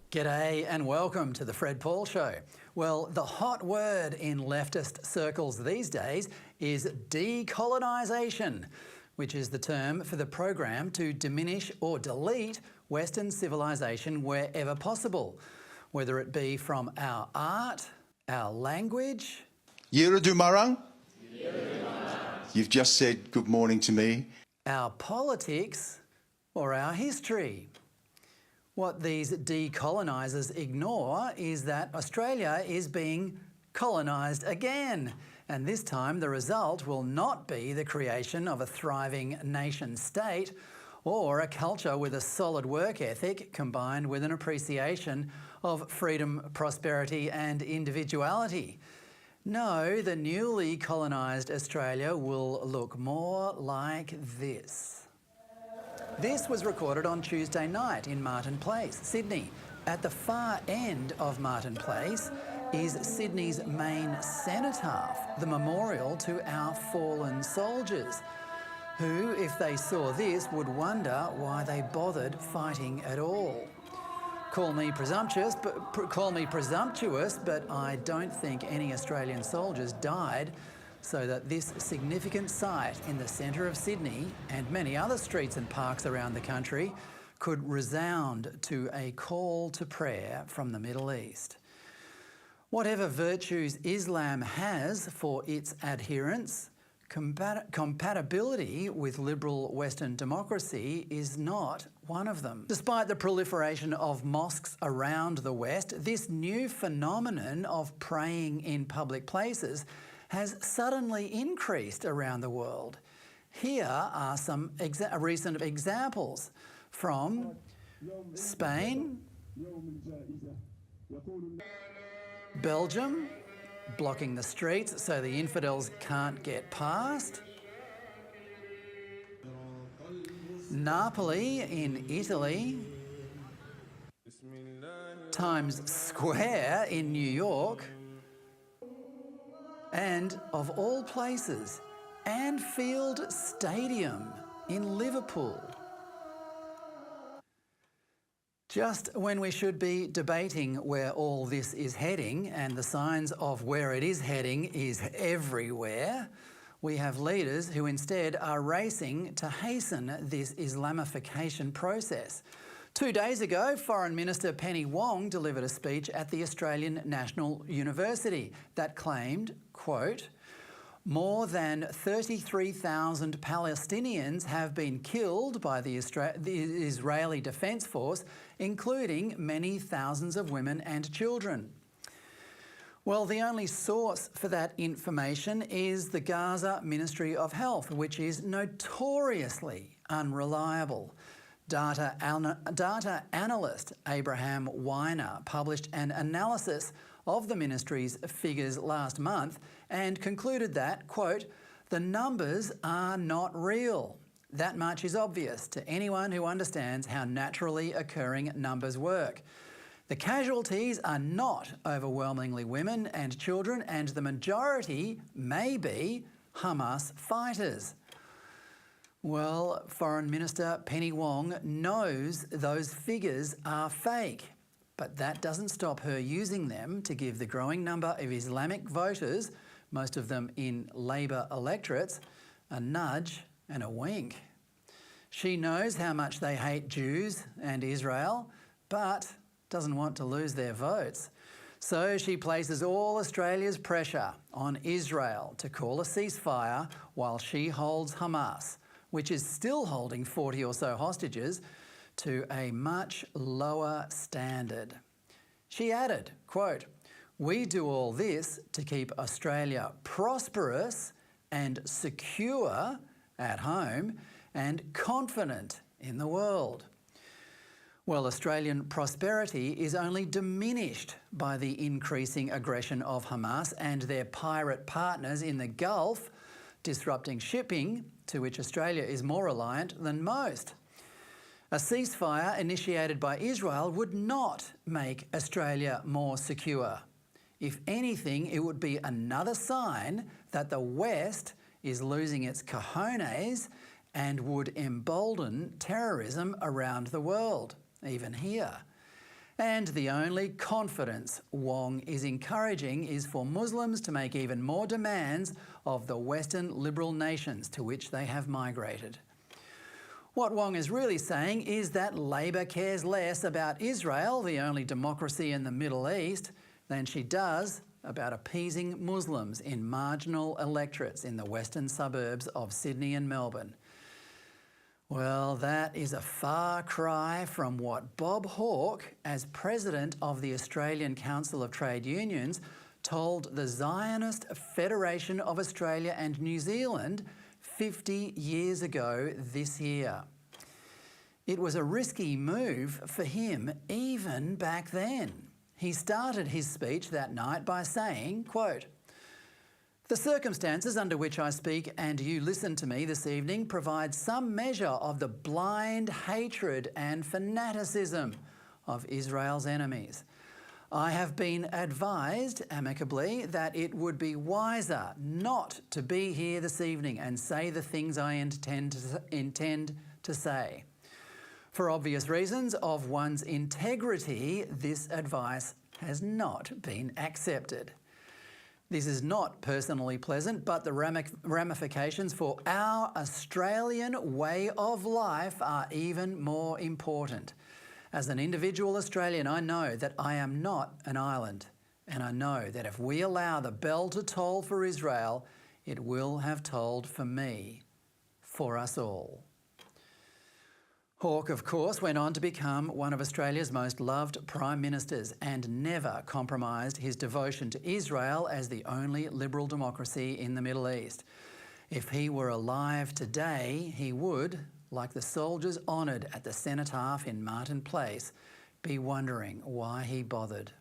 G'day and welcome to the Fred Paul Show. Well, the hot word in leftist circles these days is decolonisation, which is the term for the program to diminish or delete Western civilisation wherever possible, whether it be from our art, our language... You've just said good morning to me. ...our politics or our history. What these decolonisers ignore is that Australia is being colonised again, and this time the result will not be the creation of a thriving nation state or a culture with a solid work ethic combined with an appreciation of freedom, prosperity and individuality. No, the newly colonised Australia will look more like this. This was recorded on Tuesday night in Martin Place, Sydney. At the far end of Martin Place is Sydney's main cenotaph, the memorial to our fallen soldiers, who, if they saw this, would wonder why they bothered fighting at all. Call me presumptuous, but I don't think any Australian soldiers died so that this significant site in the centre of Sydney and many other streets and parks around the country could resound to a call to prayer from the Middle East. Whatever virtues Islam has for its adherents, compatibility with liberal Western democracy is not one of them. Despite the proliferation of mosques around the West, this new phenomenon of praying in public places has suddenly increased around the world. Here are some recent examples from Spain, Belgium, blocking the streets so the infidels can't get past, Napoli in Italy, Times Square in New York, and, of all places, Anfield Stadium in Liverpool. Just when we should be debating where all this is heading, and the signs of where it is heading is everywhere, we have leaders who instead are racing to hasten this Islamification process. 2 days ago, Foreign Minister Penny Wong delivered a speech at the Australian National University that claimed, quote, "More than 33,000 Palestinians have been killed by the Israeli Defence Force, including many thousands of women and children." Well, the only source for that information is the Gaza Ministry of Health, which is notoriously unreliable. Data analyst Abraham Weiner published an analysis of the ministry's figures last month and concluded that, quote, "the numbers are not real. That much is obvious to anyone who understands how naturally occurring numbers work. The casualties are not overwhelmingly women and children, and the majority may be Hamas fighters." Well, Foreign Minister Penny Wong knows those figures are fake, but that doesn't stop her using them to give the growing number of Islamic voters, most of them in Labor electorates, a nudge and a wink. She knows how much they hate Jews and Israel, but doesn't want to lose their votes. So she places all Australia's pressure on Israel to call a ceasefire while she holds Hamas, which is still holding 40 or so hostages, to a much lower standard. She added, quote, "We do all this to keep Australia prosperous and secure at home and confident in the world." Well, Australian prosperity is only diminished by the increasing aggression of Hamas and their pirate partners in the Gulf, disrupting shipping, to which Australia is more reliant than most. A ceasefire initiated by Israel would not make Australia more secure. If anything, it would be another sign that the West is losing its cojones and would embolden terrorism around the world, even here. And the only confidence Wong is encouraging is for Muslims to make even more demands of the Western liberal nations to which they have migrated. What Wong is really saying is that Labor cares less about Israel, the only democracy in the Middle East, than she does about appeasing Muslims in marginal electorates in the western suburbs of Sydney and Melbourne. Well, that is a far cry from what Bob Hawke, as president of the Australian Council of Trade Unions, told the Zionist Federation of Australia and New Zealand 50 years ago this year. It was a risky move for him even back then. He started his speech that night by saying, quote, "The circumstances under which I speak and you listen to me this evening provide some measure of the blind hatred and fanaticism of Israel's enemies. I have been advised amicably that it would be wiser not to be here this evening and say the things I intend to say. For obvious reasons of one's integrity, this advice has not been accepted. This is not personally pleasant, but the ramifications for our Australian way of life are even more important. As an individual Australian, I know that I am not an island, and I know that if we allow the bell to toll for Israel, it will have tolled for me, for us all." Hawke, of course, went on to become one of Australia's most loved prime ministers and never compromised his devotion to Israel as the only liberal democracy in the Middle East. If he were alive today, he would, like the soldiers honoured at the cenotaph in Martin Place, be wondering why he bothered.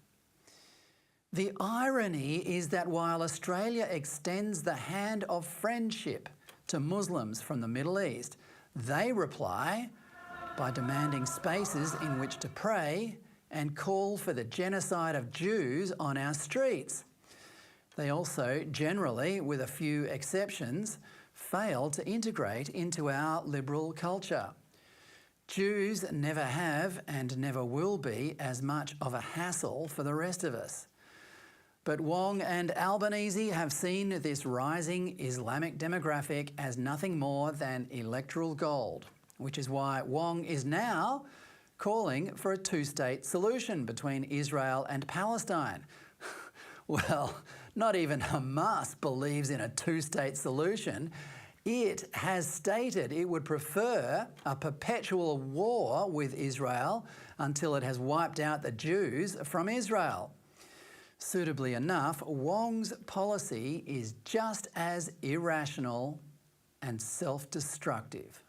The irony is that while Australia extends the hand of friendship to Muslims from the Middle East, they reply by demanding spaces in which to pray and call for the genocide of Jews on our streets. They also generally, with a few exceptions, fail to integrate into our liberal culture. Jews never have and never will be as much of a hassle for the rest of us. But Wong and Albanese have seen this rising Islamic demographic as nothing more than electoral gold, which is why Wong is now calling for a two-state solution between Israel and Palestine. Well, not even Hamas believes in a two-state solution. It has stated it would prefer a perpetual war with Israel until it has wiped out the Jews from Israel. Suitably enough, Wong's policy is just as irrational and self-destructive.